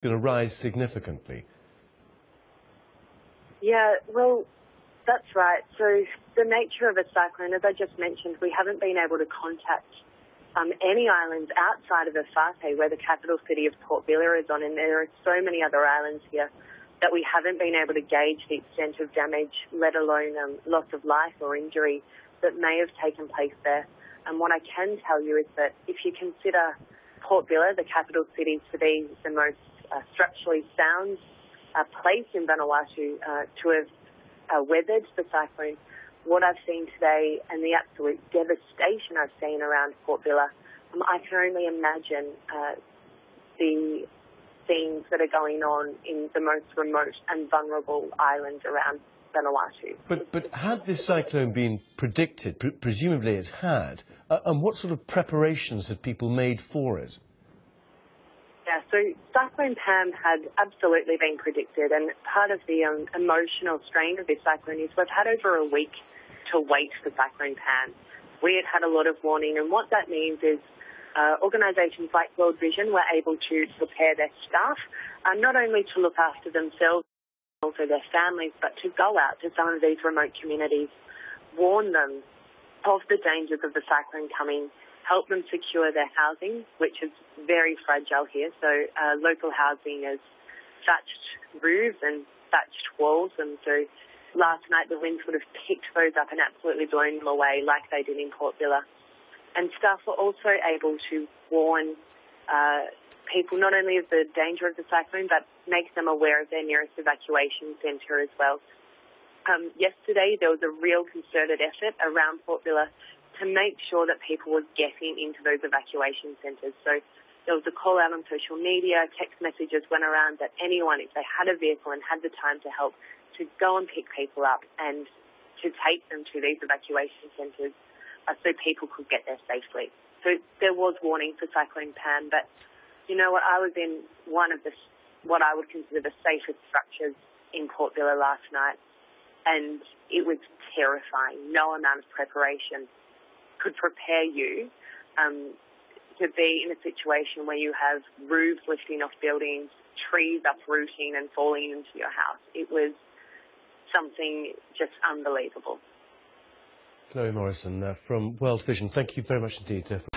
going to rise significantly. Yeah, well, that's right. So the nature of a cyclone, as I just mentioned, we haven't been able to contact any islands outside of Vanuatu, where the capital city of Port Vila is on, and there are so many other islands here that we haven't been able to gauge the extent of damage, let alone loss of life or injury that may have taken place there. And what I can tell you is that if you consider Port Vila, the capital city, to be the most structurally sound place in Vanuatu to have weathered the cyclone, what I've seen today and the absolute devastation I've seen around Port Vila, I can only imagine the things that are going on in the most remote and vulnerable islands around Vanuatu. But had this cyclone been predicted, presumably it had, and what sort of preparations had people made for it? Yeah, so Cyclone Pam had absolutely been predicted, and part of the emotional strain of this cyclone is we've had over a week to wait for Cyclone Pam. We had a lot of warning, and what that means is organisations like World Vision were able to prepare their staff, not only to look after themselves, also their families, but to go out to some of these remote communities, warn them of the dangers of the cyclone coming, help them secure their housing, which is very fragile here. So local housing is thatched roofs and thatched walls, and so last night the winds would have picked those up and absolutely blown them away like they did in Port Vila. And staff were also able to warn people not only of the danger of the cyclone, but make them aware of their nearest evacuation centre as well. Yesterday, there was a real concerted effort around Port Vila to make sure that people were getting into those evacuation centres. So there was a call out on social media, text messages went around that anyone, if they had a vehicle and had the time to help, to go and pick people up and to take them to these evacuation centres so people could get there safely. So there was warning for Cyclone Pam, but you know what, I was in one of what I would consider the safest structures in Port Vila last night, and it was terrifying. No amount of preparation could prepare you to be in a situation where you have roofs lifting off buildings, trees uprooting and falling into your house. It was something just unbelievable. Chloe Morrison from World Vision, thank you very much indeed for